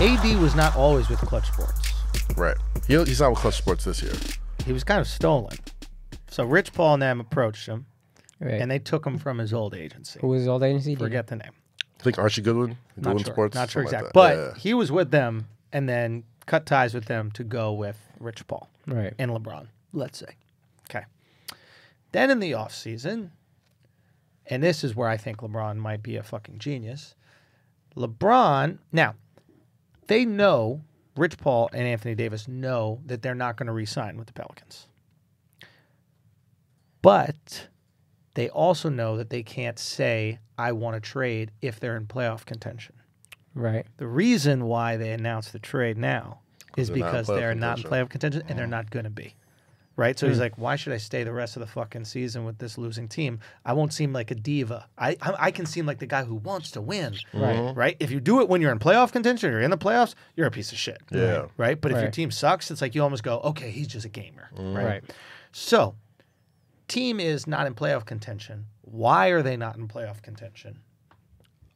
AD was not always with Clutch Sports. Right. He's not with Clutch Sports this year. He was kind of stolen. So Rich Paul and them approached him, Right. and they took him from his old agency. Who was his old agency? Forget the name. I think Archie Goodwin. Not sure. Sports, Not sure exactly. like But he was with them and then cut ties with them to go with Rich Paul Right. and LeBron, let's say. Okay. Then in the offseason, and this is where I think LeBron might be a fucking genius. LeBron, now, they know, Rich Paul and Anthony Davis know that they're not going to re-sign with the Pelicans. But they also know that they can't say, I want to trade if they're in playoff contention. Right. The reason why they announced the trade now is because they're not in playoff contention and they're not going to be. Right? So he's like, why should I stay the rest of the fucking season with this losing team? I won't seem like a diva. I can seem like the guy who wants to win. Right. Right? If you do it when you're in playoff contention or you're in the playoffs, you're a piece of shit. Yeah. Right? But if your Right. team sucks, it's like you almost go, okay, he's just a gamer. Right. So, team is not in playoff contention. Why are they not in playoff contention?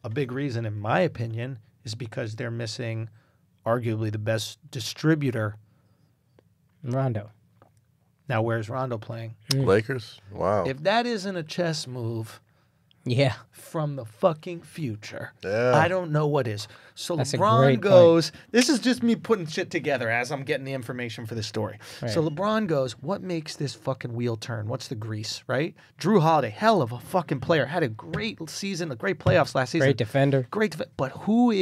A big reason, in my opinion, is because they're missing arguably the best distributor. Rondo. Now, where's Rondo playing? Lakers. Wow. If that isn't a chess move Yeah. from the fucking future, Yeah. I don't know what is. So That's a LeBron great goes, this is just me putting shit together as I'm getting the information for this story. Right. So LeBron goes, what makes this fucking wheel turn? What's the grease, right? Drew Holiday, hell of a fucking player. Had a great season, a great playoffs last season. Great defender. But who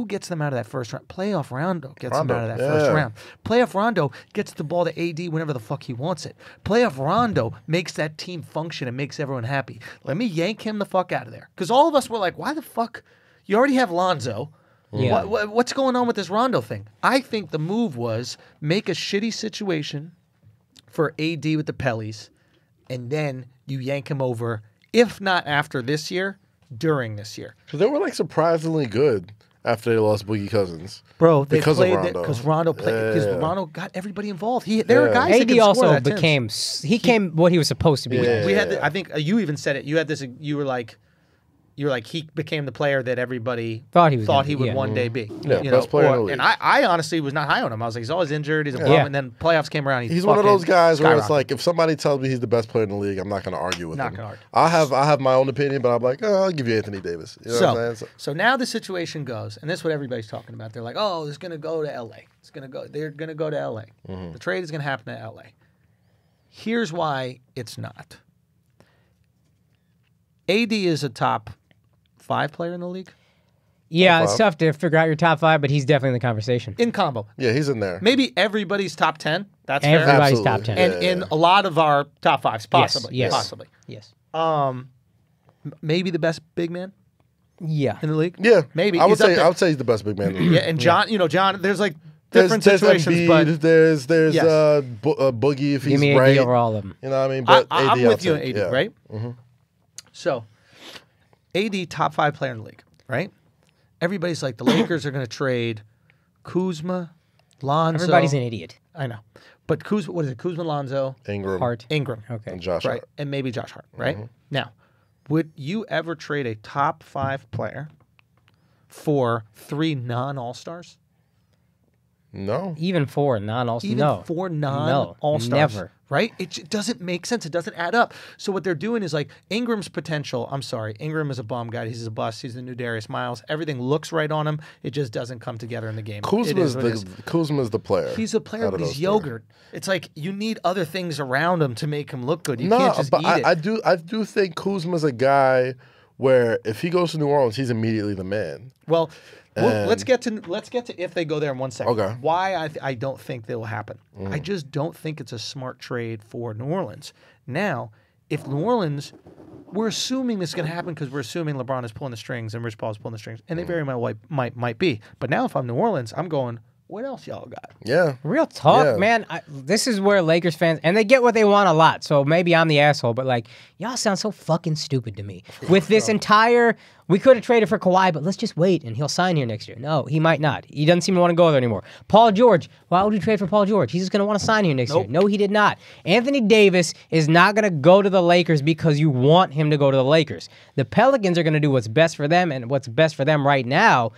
gets them out of that first round? Playoff Rondo gets them out of that first round. Playoff Rondo gets the ball to AD whenever the fuck he wants it. Playoff Rondo makes that team function and makes everyone happy. Let me yank him the fuck out of there. Because all of us were like, why the fuck? You already have Lonzo. Yeah. What's going on with this Rondo thing? I think the move was make a shitty situation for AD with the Pellies, and then you yank him over, if not after this year, during this year. So they were like surprisingly good after they lost Boogie Cousins. Bro, they Because of played Rondo. because Rondo played because Yeah. Rondo got everybody involved. There are guys that AD can score also that too. became what he was supposed to be. Yeah. We had I think you even said it. You had this. You were like he became the player that everybody Thought he was gonna he be, would yeah. one day be. Yeah, you best player in the league. And I honestly was not high on him. I was like, he's always injured. He's a bum. Yeah. And then playoffs came around. He's one of those guys where it's skyrocketed. like, if somebody tells me he's the best player in the league, I'm not going to argue with Not him. gonna argue. I have my own opinion, but I'm like, I'll give you Anthony Davis. You know what I'm saying? So now the situation goes, and this is what everybody's talking about. They're like, oh, it's going to go to L.A. They're going to go to L.A. The trade is going to happen to L.A. Here's why it's not. AD is a top 5 player in the league Yeah, it's five. tough to figure out your top 5, but he's definitely in the conversation. in combo. Yeah, he's in there. Maybe everybody's top 10. That's fair. Everybody's Absolutely. top 10. And in a lot of our top 5s, possibly. yes. Possibly. Yes. Maybe the best big man Yeah. in the league. Yeah, Maybe. I would He's up say there. he's the best big man in the league. Yeah, and John, there's like different there's situations, Embiid, but there's Yes. Boogie if Give he's me AD right. over all of them. You know what I mean? But AD, I'm I'll with you on take, AD, yeah. right? So, AD top 5 player in the league, right? Everybody's like, the Lakers are going to trade Kuzma, Lonzo. Everybody's an idiot. I know. But Kuzma, what is it? Kuzma, Lonzo, Ingram, Hart. Ingram. Okay. and Josh Right. Hart. And maybe Josh Hart, right? Now, would you ever trade a top 5 player for 3 non-All-Stars? No. Even 4 non-all-stars. Even No. 4 non-All-Stars. Never. Right? It doesn't make sense. It doesn't add up. So what they're doing is like Ingram's potential. I'm sorry. Ingram is a bum guy. He's a bust. He's the new Darius Miles. Everything looks right on him. It just doesn't come together in the game. It is what it is. Kuzma's the player. He's a player, out but of he's those three. yogurt. It's like you need other things around him to make him look good. You can't just but eat it. I do think Kuzma's a guy where if he goes to New Orleans, he's immediately the man. Well, let's get to if they go there in 1 second. Okay. Why I don't think that will happen. Mm. I just don't think it's a smart trade for New Orleans. Now, if New Orleans, we're assuming this is going to happen because we're assuming LeBron is pulling the strings and Rich Paul is pulling the strings, and they very well might be. But now, if I'm New Orleans, I'm going, what else y'all got? Yeah. Real talk, Yeah. man. This is where Lakers fans, and they get what they want a lot, so maybe I'm the asshole, but like, y'all sound so fucking stupid to me. With this entire, we could have traded for Kawhi, but let's just wait and he'll sign here next year. No, he might not. He doesn't seem to want to go there anymore. Paul George, why would we trade for Paul George? He's just going to want to sign here next year. No, he did not. Anthony Davis is not going to go to the Lakers because you want him to go to the Lakers. The Pelicans are going to do what's best for them, and what's best for them right now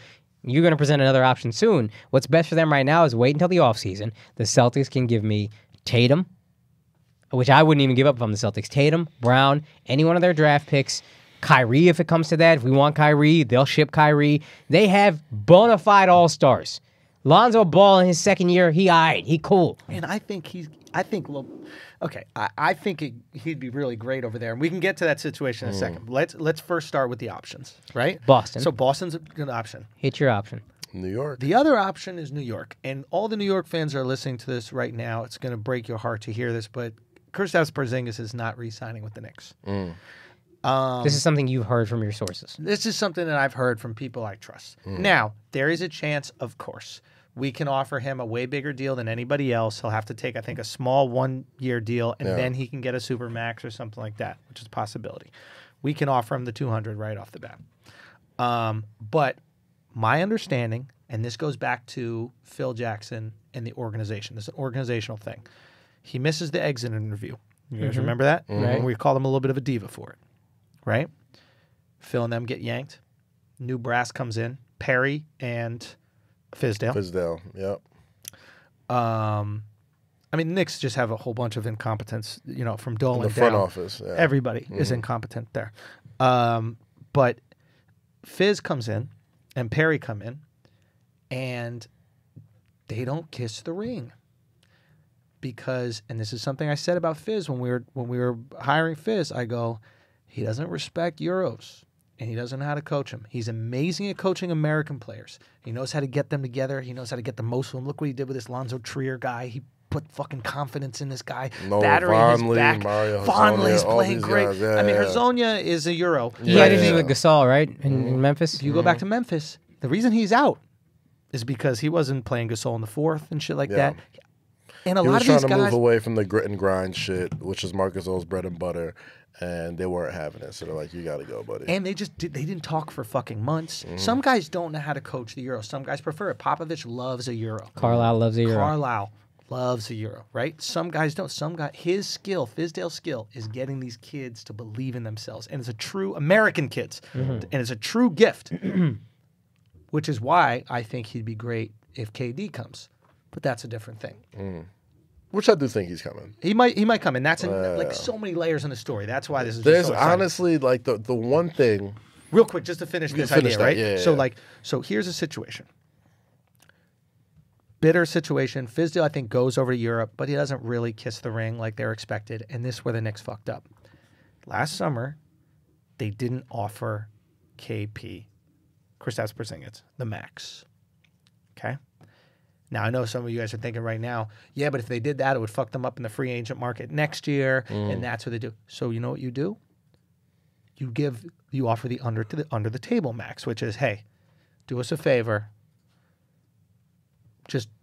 You're going to present another option soon. What's best for them right now is wait until the offseason. The Celtics can give me Tatum, which I wouldn't even give up if I'm the Celtics. Tatum, Brown, any one of their draft picks. Kyrie, if it comes to that. If we want Kyrie, they'll ship Kyrie. They have bona fide all-stars. Lonzo Ball in his second year, he cool. And I think he'd be really great over there. And we can get to that situation in a second. Let's first start with the options, right? Boston. So Boston's a good option. Hit your option. New York. The other option is New York. And all the New York fans are listening to this right now. It's going to break your heart to hear this, but Kristaps Porzingis is not re-signing with the Knicks. This is something you've heard from your sources. This is something that I've heard from people I trust. Now, there is a chance, of course, we can offer him a way bigger deal than anybody else. He'll have to take, I think, a small 1-year deal, and then he can get a super max or something like that, which is a possibility. We can offer him the $200 right off the bat. But my understanding, and this goes back to Phil Jackson and the organization. This is an organizational thing. He misses the exit interview. You guys remember that? Right. We called him a little bit of a diva for it. Right? Phil and them get yanked. New brass comes in. Perry and Fizdale, yep. I mean, the Knicks just have a whole bunch of incompetence, from Dolan down. The front office, yeah. Everybody is incompetent there. But Fizz comes in and Perry come in, and they don't kiss the ring. Because, and this is something I said about Fizz when we were hiring Fizz, I go, he doesn't respect Euros. And he doesn't know how to coach them. He's amazing at coaching American players. He knows how to get them together. He knows how to get the most of them. Look what he did with this Lonzo Trier guy. He put fucking confidence in this guy. Battery in his back. Vonleh's playing great. Guys, I mean, Hezonja is a Euro. He had issues with Gasol, right, in Memphis? If you go back to Memphis, the reason he's out is because he wasn't playing Gasol in the fourth and shit like that. And a lot of these guys... He was trying to move away from the grit and grind shit, which is Marc Gasol's bread and butter. And they weren't having it, so they're like, "You got to go, buddy." And they didn't talk for fucking months. Some guys don't know how to coach the Euro. Some guys prefer it. Popovich loves a Euro. Carlisle loves a Euro. Carlisle loves a Euro, right? Some guys don't. His skill, Fizdale's skill, is getting these kids to believe in themselves, and it's a true American kids, and it's a true gift, which is why I think he'd be great if KD comes, but that's a different thing. Which I do think he's coming. He might come, and that's like so many layers in the story. That's why this is. There's so honestly like the one thing. Real quick, just to finish this idea, right? Yeah, so here's a situation. Bitter situation. Fizdale, I think, goes over to Europe, but he doesn't really kiss the ring like they're expected, and this is where the Knicks fucked up. Last summer, they didn't offer KP, Kristaps Porzingis, the max. Okay. Now, I know some of you guys are thinking right now, yeah, but if they did that, it would fuck them up in the free agent market next year, and that's what they do. So you know what you do? You offer the under the table max, which is, hey, do us a favor.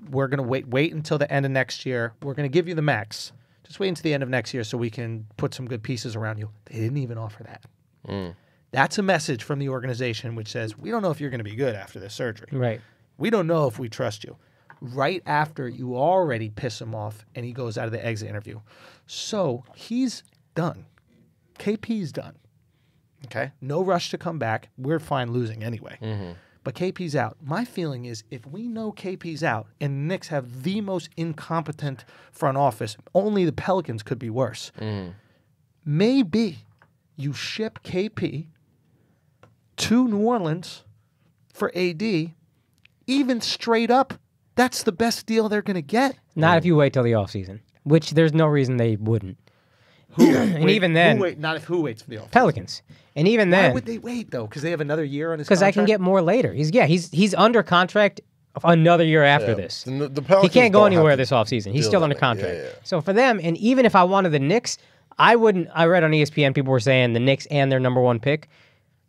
We're gonna wait until the end of next year. We're gonna give you the max. Just wait until the end of next year so we can put some good pieces around you. They didn't even offer that. That's a message from the organization which says, we don't know if you're gonna be good after this surgery. Right. We don't know if we trust you. Right after you already piss him off and he goes out of the exit interview. So he's done. KP's done. Okay? No rush to come back. We're fine losing anyway. But KP's out. My feeling is if we know KP's out and the Knicks have the most incompetent front office, only the Pelicans could be worse. Maybe you ship KP to New Orleans for AD, even straight up. That's the best deal they're going to get. Not if you wait till the offseason, which there's no reason they wouldn't. Even then... Who waits for the offseason? Pelicans. And even then... Why would they wait, though? Because they have another year on his contract? Because I can get more later. He's under contract another year after this. He can't go anywhere this offseason. He's still under contract. So for them, and even if I wanted the Knicks, I read on ESPN, people were saying the Knicks and their number one pick.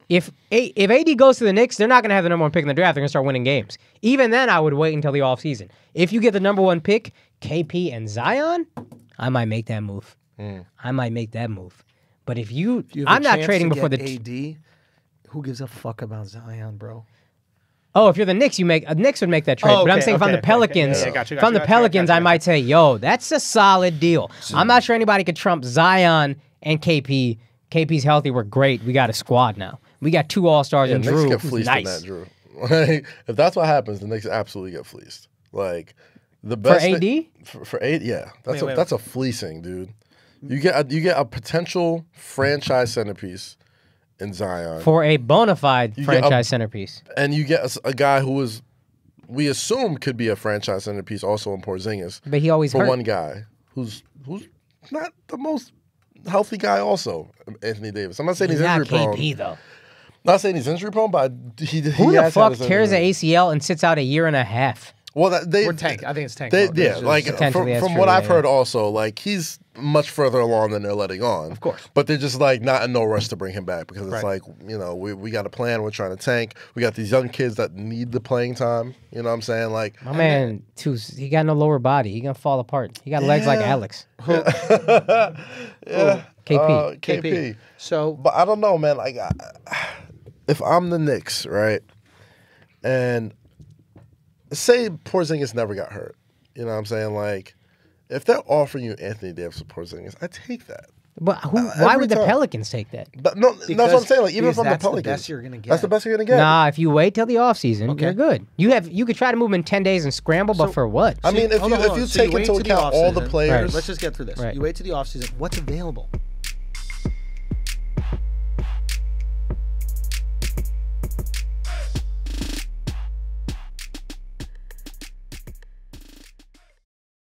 If AD goes to the Knicks, they're not going to have the number one pick in the draft. They're going to start winning games. Even then, I would wait until the offseason. If you get the number one pick, KP and Zion, I might make that move. I might make that move. But if I'm not trading before the AD. Who gives a fuck about Zion, bro? Oh, if you're the Knicks, Knicks would make that trade. But I'm saying if I'm the Pelicans, if I'm the Pelicans, I might say, yo, that's a solid deal. I'm not sure anybody could trump Zion and KP. KP's healthy. We're great. We got a squad now. We got 2 All-Stars and Drew. Knicks get fleeced nice. In that, Drew. Like, if that's what happens, the Knicks absolutely get fleeced. Like the best for AD. For AD, yeah, that's a fleecing, dude. You get a potential franchise centerpiece in Zion For a bona fide franchise centerpiece. and you get a guy who is, we assume, could be a franchise centerpiece also in Porzingis. But he always for hurt. one guy who's not the most healthy guy. Also, Anthony Davis. I'm not saying he's injury prone. KP though. Not saying he's injury prone, but he Who the has fuck had his tears an injury. ACL and sits out a year and a half? Well, We're tank. I think it's tank. Yeah, like Potentially, that's from true, what yeah, I've heard, yeah. also like he's much further along than they're letting on. Of course. But they're just like not in no rush to bring him back because it's Right. like, you know, we got a plan. We're trying to tank. We got these young kids that need the playing time. You know what I'm saying? Like My man, he got no lower body. He gonna fall apart. He got legs like Alex. yeah, KP. So But I don't know, man. Like, if I'm the Knicks, right, and say Porzingis never got hurt, you know what I'm saying? Like, if they're offering you Anthony Davis or Porzingis, I take that. But why would the time. Pelicans take that? But no, that's what I'm saying. Like, even because from the that's the Pelicans, best you're gonna get. That's the best you're gonna get. Nah, if you wait till the offseason, Okay. you're good. You could try to move him in 10 days and scramble, but for what? I mean, if Hold on, you hold on. So take wait into to the account all the offseason. players, Let's just get through this. Right. You wait to the offseason. What's available?